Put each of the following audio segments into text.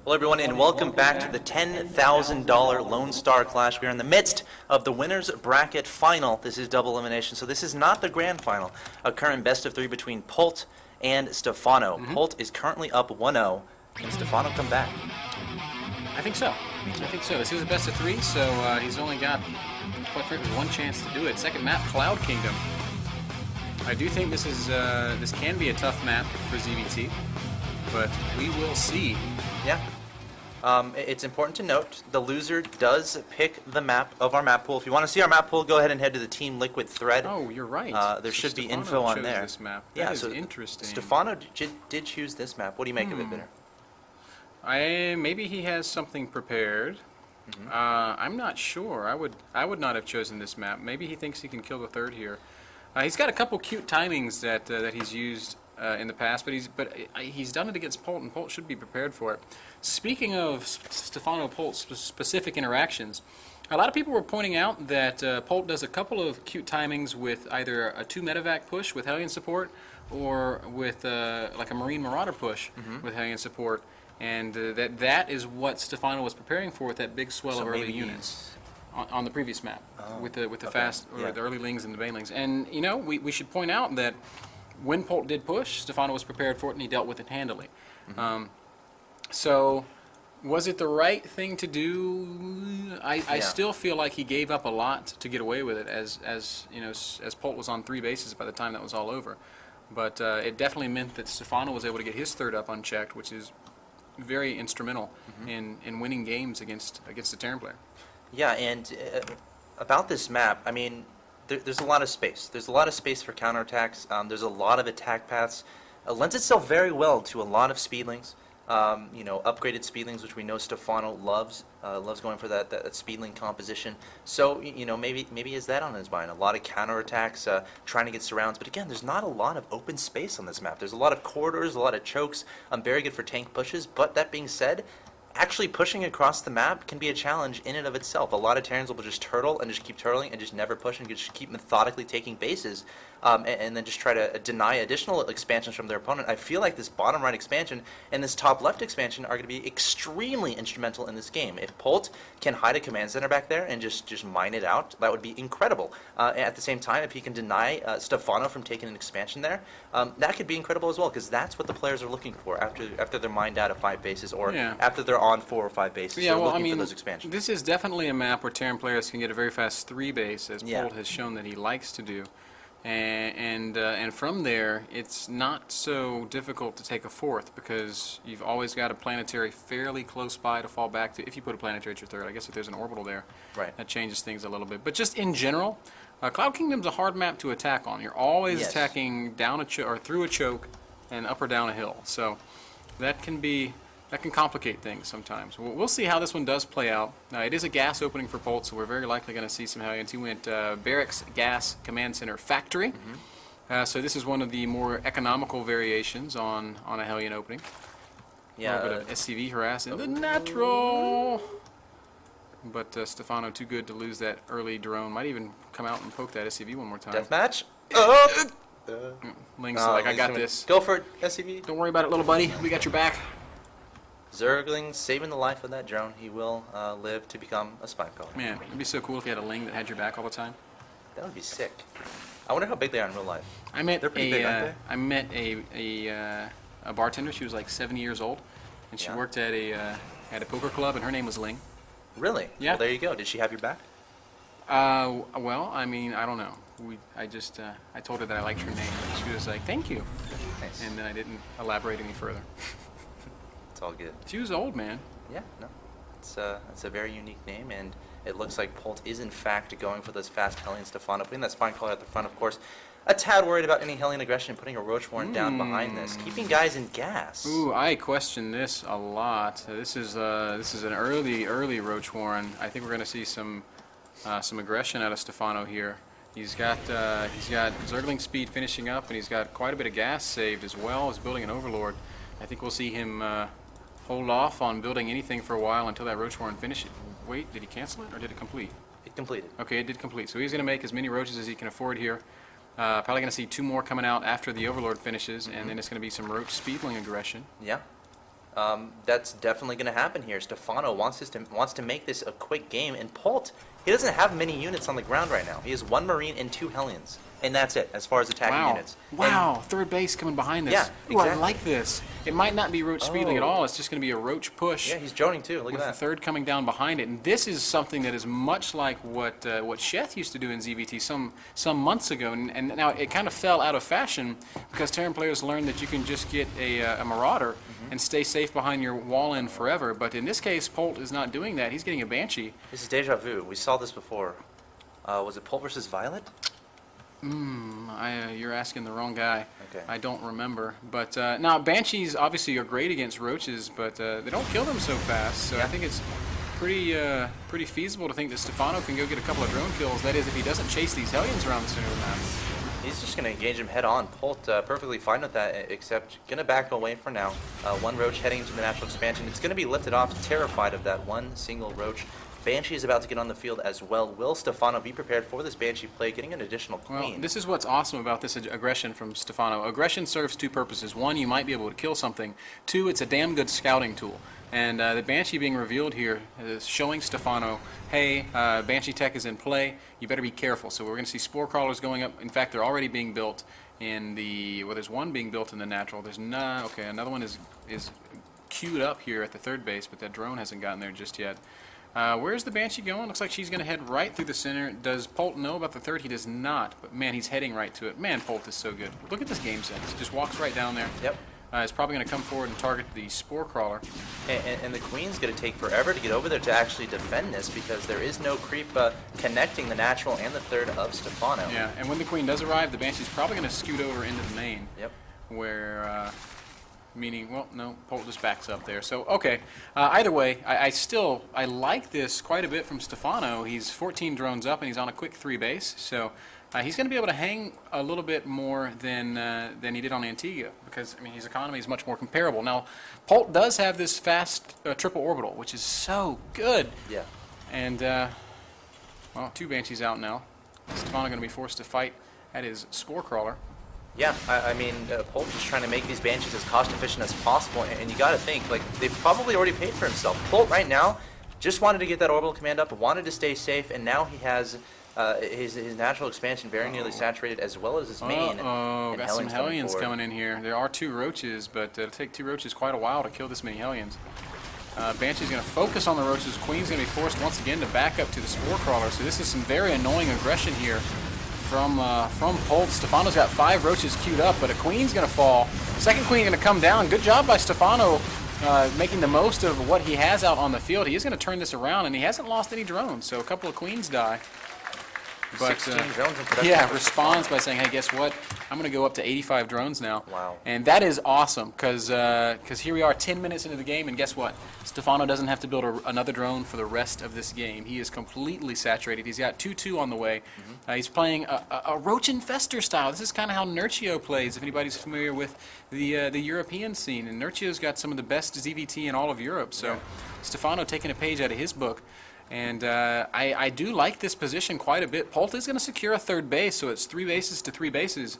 Hello everyone and welcome back to the $10,000 Lone Star Clash. We are in the midst of the winner's bracket final. This is double elimination, so this is not the grand final. A current best of three between Polt and Stephano. Polt is currently up 1-0. Can Stephano come back? I think so. I think so. This is a best of three, so he's only got quite frankly one chance to do it. Second map, Cloud Kingdom. I do think this is this can be a tough map for ZVT, but we will see. Yeah. It's important to note the loser does pick the map of our map pool. If you want to see our map pool, go ahead and head to the Team Liquid thread. Oh, you're right. There should be Stephano info on chose there. This map. Yeah, that is so interesting. Stephano did choose this map. What do you make of it, Bitter? Maybe he has something prepared. I'm not sure. I would not have chosen this map. Maybe he thinks he can kill the third here. He's got a couple cute timings that that he's used in the past, but he's done it against Polt, and Polt should be prepared for it. Speaking of Stephano Polt specific interactions, a lot of people were pointing out that Polt does a couple of cute timings with either a 2 medevac push with Hellion support, or with like a Marine Marauder push with Hellion support, and that is what Stephano was preparing for with that big swell of early units on the previous map with the fast or the early lings and the banelings. And you know, we should point out that when Polt did push, Stephano was prepared for it and he dealt with it handily. So, was it the right thing to do? I still feel like he gave up a lot to get away with it, as you know, as Polt was on 3 bases by the time that was all over. But it definitely meant that Stephano was able to get his third up unchecked, which is very instrumental in winning games against a Terran player. Yeah, and about this map, I mean, there's a lot of space. There's a lot of space for counterattacks. There's a lot of attack paths. It lends itself very well to a lot of speedlings. You know, upgraded speedlings, which we know Stephano loves going for that speedling composition. So, you know, maybe is that on his mind? A lot of counterattacks, trying to get surrounds. But again, there's not a lot of open space on this map. There's a lot of corridors, a lot of chokes. Very good for tank pushes. But that being said, actually pushing across the map can be a challenge in and of itself. A lot of Terrans will just turtle and just keep turtling and just never push and just keep methodically taking bases and then just try to deny additional expansions from their opponent. I feel like this bottom right expansion and this top left expansion are going to be extremely instrumental in this game. If Polt can hide a command center back there and just mine it out, that would be incredible. At the same time, if he can deny Stephano from taking an expansion there, that could be incredible as well, because that's what the players are looking for after they're mined out of 5 bases or after they're on 4 or 5 bases. Yeah, they're well, looking for those expansions. This is definitely a map where Terran players can get a very fast 3 base, as Polt has shown that he likes to do. And from there, it's not so difficult to take a 4th, because you've always got a planetary fairly close by to fall back to. If you put a planetary at your 3rd, I guess if there's an orbital there, that changes things a little bit. But just in general, Cloud Kingdom's a hard map to attack on. You're always attacking down or through a choke and up or down a hill. So that can complicate things sometimes. We'll see how this one does play out. It is a gas opening for Polt, so we're very likely going to see some Hellions. He went Barracks Gas Command Center Factory. So this is one of the more economical variations on a Hellion opening. Yeah, a little bit of SCV harass in the natural. But Stephano too good to lose that early drone. Might even come out and poke that SCV one more time. Deathmatch? Ling's like, I got this. Go for it, SCV. Don't worry about it, little buddy. We got your back. Zergling saving the life of that drone. He will live to become a spy caller. Man, it'd be so cool if you had a Ling that had your back all the time. That would be sick. I wonder how big they are in real life. They're pretty big, aren't they? I met a bartender. She was like 70 years old, and she worked at a poker club, and her name was Ling. Really? Yeah. Well, there you go. Did she have your back? Well, I mean, I don't know. I told her that I liked her name, and she was like, "Thank you." Nice. And then I didn't elaborate any further. It's all good. She was old, man. Yeah, no. It's a very unique name, and it looks like Polt is in fact going for those fast Hellion Stephano, putting that spine collar at the front, of course. A tad worried about any Hellion aggression, putting a Roach Warren down behind this, keeping guys in gas. Ooh, I question this a lot. This is an early Roach Warren. I think we're going to see some aggression out of Stephano here. He's got Zergling speed finishing up, and he's got quite a bit of gas saved as well as building an Overlord. I think we'll see him hold off on building anything for a while until that Roach Warren finishes. Wait, did he cancel it or did it complete? It completed. Okay, it did complete. So he's going to make as many Roaches as he can afford here. Probably going to see 2 more coming out after the Overlord finishes, and then it's going to be some Roach Speedling aggression. Yeah. That's definitely going to happen here. Stephano wants to make this a quick game, and Polt, he doesn't have many units on the ground right now. He has 1 Marine and 2 Hellions, and that's it as far as attacking units. Wow, and third base coming behind this. Yeah, exactly. Ooh, I like this. It might not be Roach speedling at all. It's just going to be a Roach push. Yeah, he's droning too. Look at that. With the third coming down behind it. And this is something that is much like what Sheth used to do in ZVT some months ago. And now it kind of fell out of fashion because Terran players learned that you can just get a Marauder and stay safe behind your wall in forever. But in this case, Polt is not doing that. He's getting a Banshee. This is deja vu. We saw this before. Was it Polt versus Violet? You're asking the wrong guy. Okay. I don't remember. But now, Banshees obviously are great against Roaches, but they don't kill them so fast. So I think it's pretty feasible to think that Stephano can go get a couple of drone kills. That is, if he doesn't chase these Hellions around the center of the map. He's just going to engage him head on. Polt perfectly fine with that, except going to back away for now. 1 Roach heading into the natural expansion. It's going to be lifted off, terrified of that 1 single Roach. Banshee is about to get on the field as well. Will Stephano be prepared for this Banshee play, getting an additional Queen? Well, this is what's awesome about this aggression from Stephano. Aggression serves 2 purposes. 1, you might be able to kill something. 2, it's a damn good scouting tool. And the Banshee being revealed here is showing Stephano, hey, Banshee tech is in play. You better be careful. So we're going to see Spore Crawlers going up. In fact, they're already being built in the... Well, there's 1 being built in the natural. There's no... Okay, another one is queued up here at the third base, but that drone hasn't gotten there just yet. Where's the Banshee going? Looks like she's going to head right through the center. Does Polt know about the third? He does not. But, man, he's heading right to it. Man, Polt is so good. Look at this game sense. Just walks right down there. Yep. He's probably going to come forward and target the Spore Crawler. And the Queen's going to take forever to get over there to actually defend this because there is no creep connecting the natural and the third of Stephano. Yeah, and when the Queen does arrive, the Banshee's probably going to scoot over into the main. Yep. Where... Meaning, well, no, Polt just backs up there. So, okay. Either way, I like this quite a bit from Stephano. He's 14 drones up, and he's on a quick 3 base. So, he's going to be able to hang a little bit more than he did on Antigua because, I mean, his economy is much more comparable. Now, Polt does have this fast triple orbital, which is so good. Yeah. And, well, 2 Banshees out now. Stephano going to be forced to fight at his Spore Crawler. Yeah, I mean, Polt is trying to make these Banshees as cost-efficient as possible, and you got to think, like, they've probably already paid for himself. Polt, right now, just wanted to get that orbital command up, wanted to stay safe, and now he has his natural expansion very nearly saturated, as well as his main. Got some Hellions coming in here. There are 2 Roaches, but it'll take 2 Roaches quite a while to kill this many Hellions. Banshee's going to focus on the Roaches. Queen's going to be forced once again to back up to the Spore Crawler, so this is some very annoying aggression here. From Polt. Stephano's got 5 Roaches queued up, but a Queen's going to fall. Second Queen going to come down. Good job by Stephano making the most of what he has out on the field. He is going to turn this around, and he hasn't lost any drones, so a couple of Queens die. But, 16 drones in production. Yeah, responds by saying, hey, guess what? I'm going to go up to 85 drones now. Wow. And that is awesome, because here we are 10 minutes into the game, and guess what? Stephano doesn't have to build another drone for the rest of this game. He is completely saturated. He's got 2-2 on the way. He's playing a Roach Infester style. This is kind of how NMrUUG plays, if anybody's familiar with the European scene. And NMrUUG's got some of the best ZVT in all of Europe. So Stephano taking a page out of his book. And I do like this position quite a bit. Polt is going to secure a third base, so it's 3 bases to 3 bases.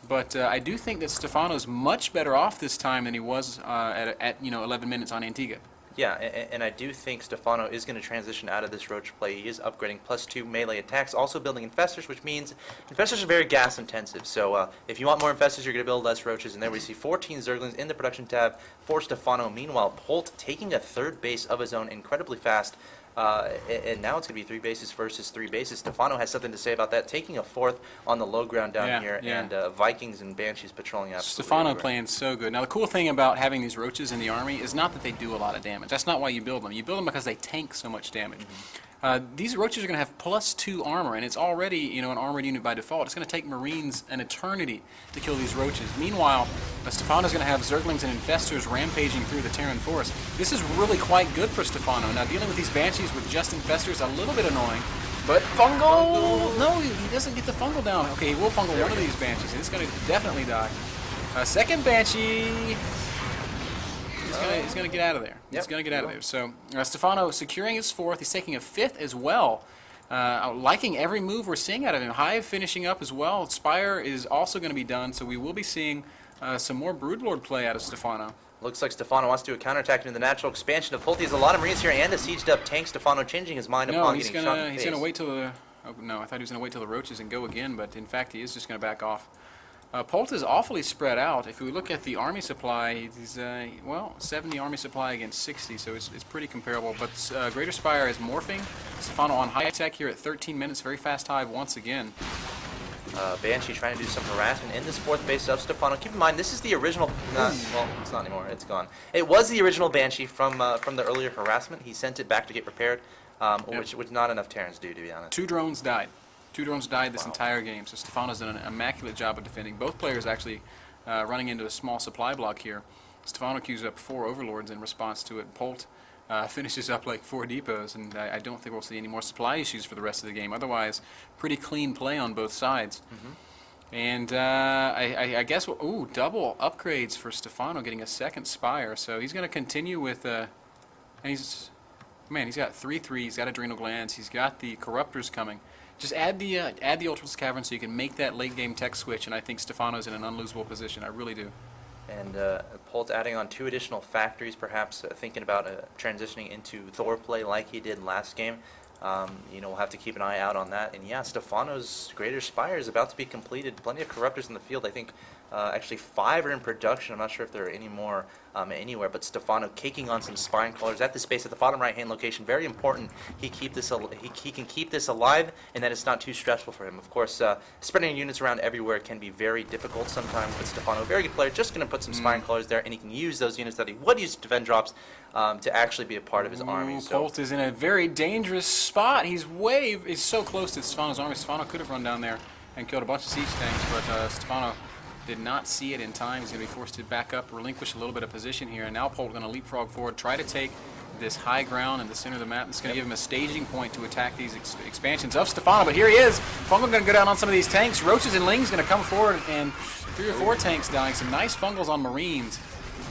But I do think that Stephano's much better off this time than he was at 11 minutes on Antigua. Yeah, and I do think Stephano is going to transition out of this Roach play. He is upgrading +2 melee attacks, also building Infestors, which means Infestors are very gas intensive. So if you want more Infestors, you're going to build less Roaches. And there we see 14 Zerglings in the production tab for Stephano. Meanwhile, Polt taking a third base of his own incredibly fast. And now it's going to be 3 bases versus 3 bases. Stephano has something to say about that, taking a 4th on the low ground down here, and Vikings and Banshees patrolling out. Stephano playing so good. Now, the cool thing about having these Roaches in the army is not that they do a lot of damage. That's not why you build them. You build them because they tank so much damage. These Roaches are going to have +2 armor, and it's already an armored unit by default. It's going to take Marines an eternity to kill these Roaches. Meanwhile, Stephano's going to have Zerglings and Infestors rampaging through the Terran forest. This is really quite good for Stephano. Now, dealing with these Banshees with just Infestors, a little bit annoying, but Fungal! No, he doesn't get the Fungal down. Okay, he will Fungal one of these Banshees, and it's going to definitely die. Second Banshee... He's going to get out of there. He's going to get out of there. So Stephano securing his 4th. He's taking a 5th as well. Liking every move we're seeing out of him. Hive finishing up as well. Spire is also going to be done, so we will be seeing some more Broodlord play out of Stephano. Looks like Stephano wants to do a counterattack into the natural expansion of Polt. He has a lot of Marines here and a sieged up tank. Stephano changing his mind upon getting shot in the face. He's gonna wait till the. Oh, no, I thought he was gonna wait till the roaches and go again, but in fact he is just gonna back off. Polt is awfully spread out. If we look at the army supply, he's well, 70 army supply against 60, so it's pretty comparable. But Greater Spire is morphing. Stephano on high tech here at 13 minutes, very fast hive once again. Banshee trying to do some harassment in this fourth base of Stephano. Keep in mind, this is the original. Well, it's not anymore. It's gone. It was the original Banshee from the earlier harassment. He sent it back to get repaired, which not enough Terrans do, to be honest. 2 drones died. 2 drones died this entire game, so Stephano's done an immaculate job of defending. Both players actually running into a small supply block here. Stephano queues up 4 overlords in response to it. Polt finishes up like 4 depots, and I don't think we'll see any more supply issues for the rest of the game. Otherwise, pretty clean play on both sides. And I guess, ooh, double upgrades for Stephano, getting a second Spire. So he's going to continue with, and he's got 3/3, he's got Adrenal Glands, he's got the Corruptors coming. Just add the Ultralis Cavern so you can make that late game tech switch, and I think Stephano's in an unlosable position. I really do. And Polt adding on 2 additional factories, perhaps thinking about transitioning into Thor play like he did last game. You know, we'll have to keep an eye out on that. And yeah, Stephano's Greater Spire is about to be completed. Plenty of Corruptors in the field. I think actually 5 are in production. I'm not sure if there are any more anywhere, but Stephano caking on some Spine Crawlers at the space at the bottom right-hand location. Very important he can keep this alive and that it's not too stressful for him. Of course, spreading units around everywhere can be very difficult sometimes, but Stephano, a very good player, just going to put some Spine Crawlers there, and he can use those units that he would use to defend drops to actually be a part of his army. So Polt is in a very dangerous spot. He's so close to Stephano's army. Stephano could have run down there and killed a bunch of siege tanks, but Stephano did not see it in time. He's going to be forced to back up, relinquish a little bit of position here, and now Polt going to leapfrog forward, try to take this high ground in the center of the map. It's going to give him a staging point to attack these expansions of Stephano, but here he is. Fungal going to go down on some of these tanks. Roaches and Lings going to come forward, and 3 or 4 tanks dying. Some nice fungals on Marines.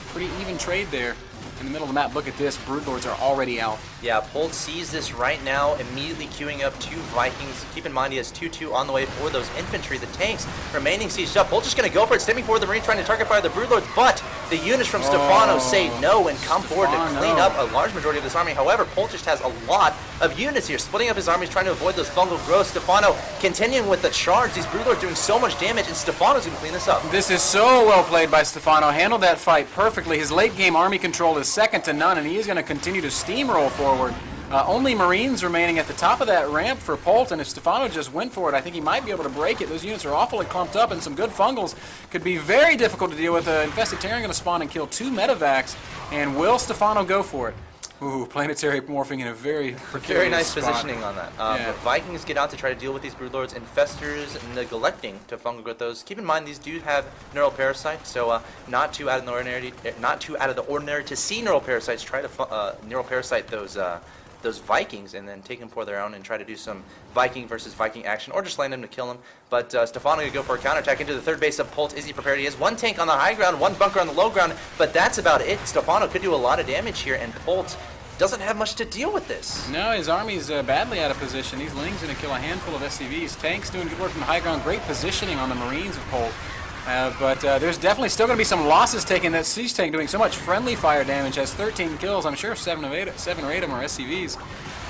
Pretty even trade there. In the middle of the map, look at this. Broodlords are already out. Yeah, Polt sees this right now, immediately queuing up 2 Vikings. Keep in mind he has 2/2 on the way for those infantry. The tanks remaining sieged up. Polt just going to go for it, stemming forward the Marine, trying to target fire the Broodlords, but the units from Stephano say no and come forward to clean up a large majority of this army. However, Polt just has a lot of units here, splitting up his armies, trying to avoid those fungal growths. Stephano continuing with the charge. These Broodlords doing so much damage, and Stephano's going to clean this up. This is so well played by Stephano. Handled that fight perfectly. His late game army control is second to none, and he is going to continue to steamroll forward. Only Marines remaining at the top of that ramp for Polt, and if Stephano just went for it, I think he might be able to break it. Those units are awfully clumped up, and some good fungals could be very difficult to deal with. Infested Terran going to spawn and kill 2 medevacs, and will Stephano go for it? Ooh, planetary morphing in a very nice spot. Positioning on that. Yeah. Vikings get out to try to deal with these Broodlords. Infestors neglecting to fungal growth those. Keep in mind these do have neural parasites, so not too out of the ordinary. To see neural parasites, try to neural parasite those Vikings and then take them for their own and try to do some Viking versus Viking action, or just land them to kill them. But Stephano going to go for a counterattack into the third base of Polt. Is he prepared? He has 1 tank on the high ground, 1 bunker on the low ground, but that's about it. Stephano could do a lot of damage here, and Polt doesn't have much to deal with this. No, his army's badly out of position. These Lings going to kill a handful of SCVs. Tanks doing good work from the high ground. Great positioning on the Marines of Polt. But there's definitely still going to be some losses taken. That siege tank doing so much friendly fire damage, has 13 kills. I'm sure 7 or 8 of them are SCVs.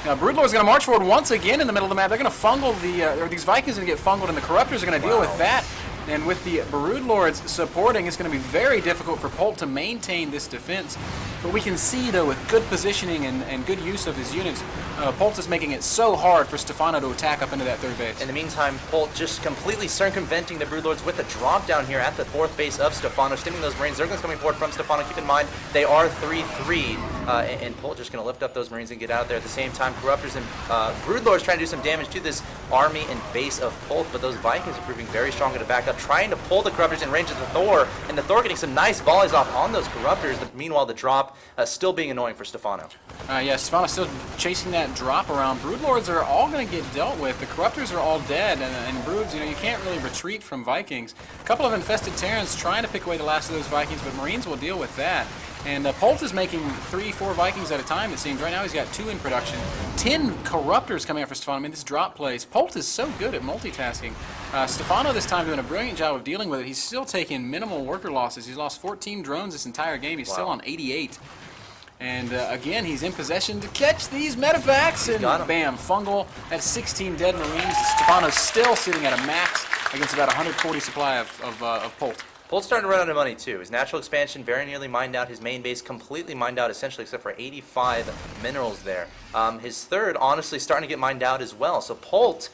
Now, Broodlord's going to march forward once again in the middle of the map. They're going to fungal these Vikings are going to get fungled, and the Corruptors are going to deal with that. And with the Broodlords supporting, it's going to be very difficult for Polt to maintain this defense. But we can see, though, with good positioning and good use of his units, Polt is making it so hard for Stephano to attack up into that third base. In the meantime, Polt just completely circumventing the Broodlords with a drop down here at the 4th base of Stephano, stemming those Marines. Zergling's coming forward from Stephano. Keep in mind, they are 3/3, and Polt just going to lift up those Marines and get out there. At the same time, Corruptors and Broodlords trying to do some damage to this army and base of Polt, but those Vikings are proving very strong to back up, trying to pull the Corruptors in range of the Thor, and the Thor getting some nice volleys off on those Corruptors, but meanwhile the drop still being annoying for Stephano. Yeah, Stephano's still chasing that drop around. Broodlords are all going to get dealt with. The Corruptors are all dead, and Broods, you can't really retreat from Vikings. A couple of infested Terrans trying to pick away the last of those Vikings, but Marines will deal with that. And Polt is making 3-4 Vikings at a time, it seems. Right now he's got 2 in production. 10 Corruptors coming out for Stephano. I mean, this drop plays. Polt is so good at multitasking. Stephano this time doing a brilliant job of dealing with it. He's still taking minimal worker losses. He's lost 14 drones this entire game. He's still on 88. And again, he's in possession to catch these medevacks, and bam, Fungal at 16 dead Marines. Stephano's still sitting at a max against about 140 supply of Polt. Polt's starting to run out of money too. His natural expansion very nearly mined out. His main base completely mined out, essentially, except for 85 minerals there. His third, honestly, starting to get mined out as well. So Polt,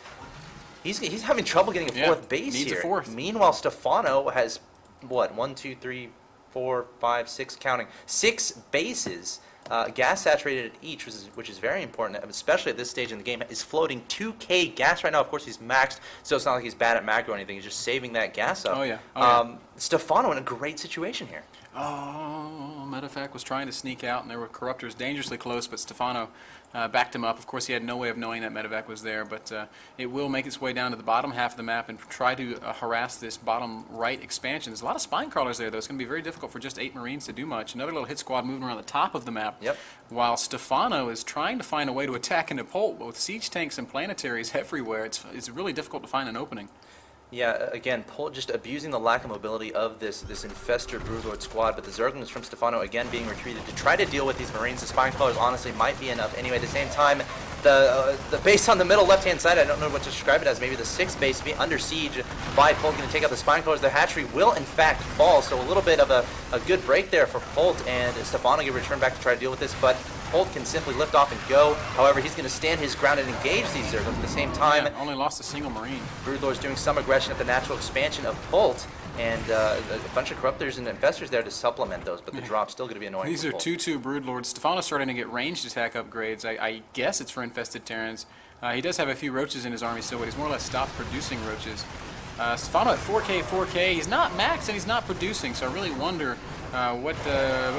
he's having trouble getting a fourth base needs here. A fourth. Meanwhile, Stephano has what, 1, 2, 3, 4, 5, 6, counting 6 bases, gas saturated at each, which is very important, especially at this stage in the game. Is floating 2K gas right now. Of course, he's maxed, so it's not like he's bad at macro or anything. He's just saving that gas up. Oh yeah. Stephano in a great situation here. Oh, Medevac was trying to sneak out, and there were Corruptors dangerously close, but Stephano backed him up. Of course, he had no way of knowing that Medevac was there, but it will make its way down to the bottom half of the map and try to harass this bottom right expansion. There's a lot of spine crawlers there, though. It's going to be very difficult for just 8 Marines to do much. Another little hit squad moving around the top of the map, while Stephano is trying to find a way to attack into Polt, but with siege tanks and planetaries everywhere, it's really difficult to find an opening. Yeah, again, Polt just abusing the lack of mobility of this Infestor Broodlord squad, but the Zerglings from Stephano again being retreated to try to deal with these Marines. The Spine Crawlers honestly might be enough. Anyway, at the same time, the base on the middle left-hand side, I don't know what to describe it as, maybe the 6th base being under siege by Polt, going to take out the Spine Crawlers. The hatchery will, in fact, fall, so a little bit of a good break there for Polt, and Stephano going to return back to try to deal with this, but Polt can simply lift off and go. However, he's going to stand his ground and engage these Zerglings at the same time. Yeah, only lost a single Marine. Broodlord's doing some aggression at the natural expansion of Polt, and a bunch of Corruptors and Infestors there to supplement those, but the drop's still going to be annoying. These are 2/2 Broodlords. Stephano's starting to get ranged attack upgrades. I guess it's for infested Terrans. He does have a few roaches in his army still, but he's more or less stopped producing roaches. Stephano at 4K. He's not maxed and he's not producing, so I really wonder what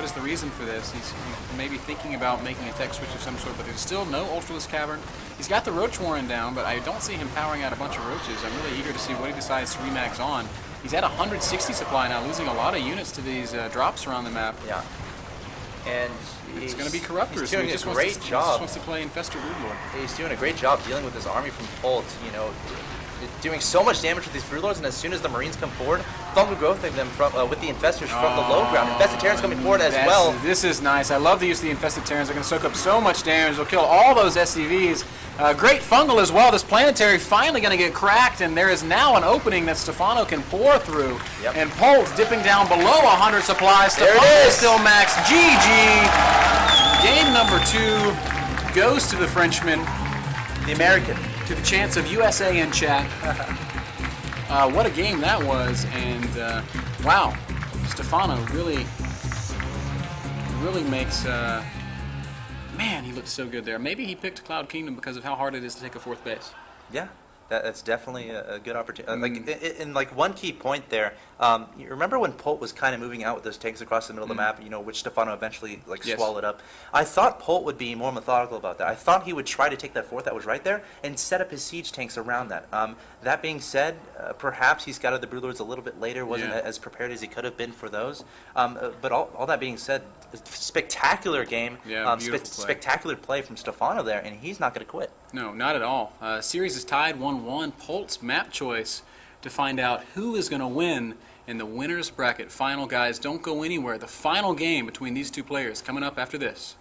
is the reason for this. He's maybe thinking about making a tech switch of some sort, but there's still no Ultralisk Cavern. He's got the Roach Warren down, but I don't see him powering out a bunch of roaches. I'm really eager to see what he decides to remax on. He's at 160 supply now, losing a lot of units to these drops around the map. Yeah. And it's going to be Corruptors. He's doing a great job. He just wants to play Infestor Broodlord. He's doing a great job dealing with this army from Polt, you know, doing so much damage with these Broodlords, and as soon as the Marines come forward, fungal growthing them from, with the Infestors from the low ground. Infested Terrans coming forward as well. This is nice. I love the use of the Infested Terrans. They're going to soak up so much damage. They'll kill all those SCVs. Great fungal as well. This planetary finally going to get cracked, and there is now an opening that Stephano can pour through. And Polt dipping down below 100 supplies. Stephano is still max. GG. Game number 2 goes to the Frenchman. The American. To the chance of USA in chat. What a game that was, and wow, Stephano really makes. Man, he looked so good there. Maybe he picked Cloud Kingdom because of how hard it is to take a 4th base. Yeah. That's definitely a good opportunity. Like one key point there, you remember when Polt was kind of moving out with those tanks across the middle of the map, you know, which Stephano eventually swallowed up. I thought Polt would be more methodical about that. I thought he would try to take that 4th that was right there and set up his siege tanks around that. That being said, perhaps he scouted the Broodlords a little bit later, wasn't as prepared as he could have been for those. But all that being said, spectacular game, spectacular play from Stephano there, and he's not going to quit. No, not at all. Series is tied 1-1. Polt's map choice to find out who is going to win in the winner's bracket. Final, guys, don't go anywhere. The final game between these two players coming up after this.